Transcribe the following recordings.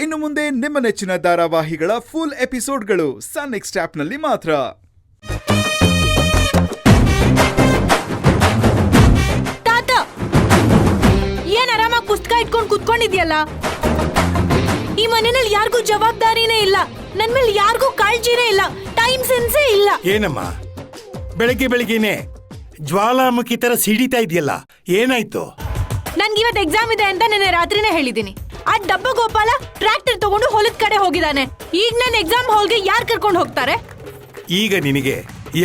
ಇನ್ನು ಮುಂದೆ ನಿಮ್ಮ ನೆಚ್ಚಿನ ಧಾರಾವಾಹಿಗಳ ಫುಲ್ ಎಪಿಸೋಡ್ಗಳು ಸನ್ ನೆಕ್ಸ್ಟ್ ಆಪ್ನಲ್ಲಿ ಮಾತ್ರ. ತಾತ ಏನ್ ಆರಾಮಾಗಿ ಪುಸ್ತಕ ಇಟ್ಕೊಂಡು ಕುತ್ಕೊಂಡಿದ್ಯಲ್ಲ? ಈ ಮನೆಯಲ್ಲಿ ಯಾರಿಗೂ ಜವಾಬ್ದಾರಿನೇ ಇಲ್ಲ, ನನ್ ಮೇಲೆ ಯಾರಿಗೂ ಕಾಳಜಿನೇ ಇಲ್ಲ, ಟೈಮ್ ಸೆನ್ಸೇ ಇಲ್ಲ. ಏನಮ್ಮ ಬೆಳಗ್ಗೆ ಬೆಳಗ್ಗೆನೆ ಜ್ವಾಲಾಮುಖಿ ತರ ಸಿಡಿತಾ ಇದೆಯಲ್ಲ, ಏನಾಯ್ತು? ನನ್ಗೆ ಇವತ್ತು ಎಕ್ಸಾಮ್ ಇದೆ ಅಂತ ನೆನ್ನೆ ರಾತ್ರಿನೇ ಹೇಳಿದೀನಿ. ಆ ಡಬ್ಬ ಗೋಪಾಲ ಟ್ರ್ಯಾಕ್ಟರ್ ತಗೊಂಡು ಹೊಲದ ಕಡೆ ಹೋಗಿದ್ದಾನೆ. ಈಗ ನನ್ನ ಎಕ್ಸಾಮ್ ಹಾಲ್ಗೆ ಯಾರು ಕರ್ಕೊಂಡು ಹೋಗ್ತಾರೆ? ಈಗ ನಿನಗೆ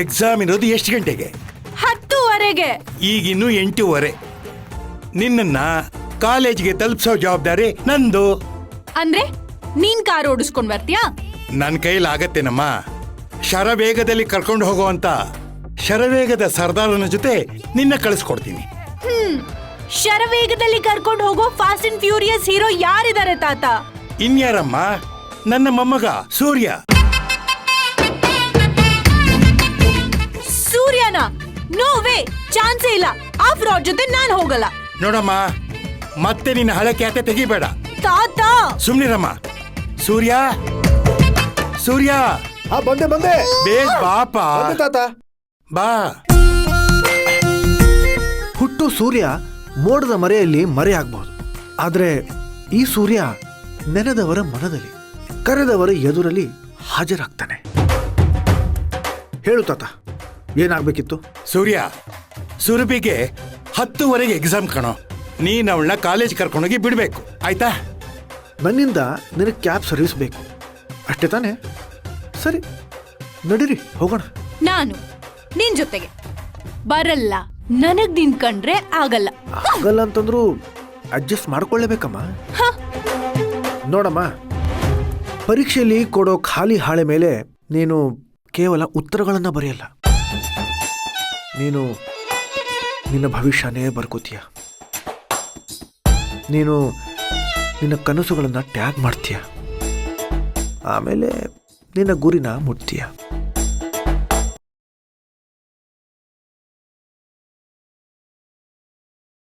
ಎಕ್ಸಾಮ್ ಇರೋದು ಎಷ್ಟು ಗಂಟೆಗೆ? 10:30ಗೆ. ಈಗಿನ್ನು 8:30. ನಿನ್ನನ್ನ ಕಾಲೇಜ್ಗೆ ತಲುಪಿಸೋ ಜವಾಬ್ದಾರಿ ನಂದು. ಅಂದ್ರೆ ನೀನ್ ಕಾರ್ ಓಡಿಸ್ಕೊಂಡ್ ಬರ್ತೀಯಾ? ನನ್ನ ಕೈಲಾಗತ್ತೇನಮ್ಮ. ಶರವೇಗದಲ್ಲಿ ಕರ್ಕೊಂಡು ಹೋಗುವಂತ ಶರವೇಗದ ಸರ್ದಾರನ ಜೊತೆ ನಿನ್ನ ಕಳಿಸ್ಕೊಡ್ತೀನಿ. ಶರವೇಗದಲ್ಲಿ ಕರ್ಕೊಂಡು ಹೋಗೋ ಫಾಸ್ಟ್ ಅಂಡ್ ಫ್ಯೂರಿಯಸ್ ಹೀರೋ ಯಾರಿದ್ದಾರೆ ತಾತ? ಇನ್ಯಾರಮ್ಮ? ನನ್ನ ಮೊಮ್ಮಗ ಸೂರ್ಯ. ಸೂರ್ಯನ? ನೋ ವೇ, ಚಾನ್ಸೇ ಇಲ್ಲ. ಆ ಫ್ರಾಡ್ ಜೊತೆ ನಾನ್ ಹೋಗಲ್ಲ. ನೋಡಮ್ಮ, ಮತ್ತೆ ನಿನ್ನ ಹಳೆ ಖ್ಯಾತೆ ತೆಗಿಬೇಡ. ತಾತ ಸುಮ್ನಿರಮ್ಮ. ಸೂರ್ಯ, ಸೂರ್ಯ. ಬಂದೆ ಬೇಗ ಬಾಪ. ತಾತ ಬಾ. ಹುಟ್ಟು ಸೂರ್ಯ ಮೋಡದ ಮರೆಯಲ್ಲಿ ಮರೆಯಾಗಬಹುದು, ಆದ್ರೆ ಈ ಸೂರ್ಯ ನೆನೆದವರ ಮನದಲ್ಲಿ, ಕರೆದವರ ಎದುರಲ್ಲಿ ಹಾಜರಾಗ್ತಾನೆ. ಹೇಳು ತಾತ, ಏನಾಗ್ಬೇಕಿತ್ತು? ಸೂರ್ಯ, ಸುರಭಿಗೆ 10:30 ಎಕ್ಸಾಮ್ ಕಣೋ. ನೀನ್ ಅವಳನ್ನ ಕಾಲೇಜ್ ಕರ್ಕೊಂಡೋಗಿ ಬಿಡ್ಬೇಕು, ಆಯ್ತಾ? ನನ್ನಿಂದ ನಿನಗೆ ಕ್ಯಾಬ್ ಸರ್ವಿಸ್ ಬೇಕು, ಅಷ್ಟೇ ತಾನೇ? ಸರಿ, ನಡೀರಿ ಹೋಗೋಣ. ನಾನು ನಿನ್ ಜೊತೆಗೆ ಬರಲ್ಲ. ನನಗ್ ನಿನ್ ಕಂಡ್ರೆ ಆಗಲ್ಲ. ಆಗಲ್ಲ ಅಂತಂದ್ರು ಅಡ್ಜಸ್ಟ್ ಮಾಡ್ಕೊಳ್ಳೇಬೇಕಮ್ಮ. ನೋಡಮ್ಮ, ಪರೀಕ್ಷೆಯಲ್ಲಿ ಕೊಡೋ ಖಾಲಿ ಹಾಳೆ ಮೇಲೆ ನೀನು ಕೇವಲ ಉತ್ತರಗಳನ್ನ ಬರೆಯಲ್ಲ, ನೀನು ನಿನ್ನ ಭವಿಷ್ಯನೇ ಬರ್ಕೋತೀಯ. ನೀನು ನಿನ್ನ ಕನಸುಗಳನ್ನ ಟ್ಯಾಗ್ ಮಾಡ್ತೀಯ, ಆಮೇಲೆ ನಿನ್ನ ಗುರಿನ ಮುಟ್ತೀಯ.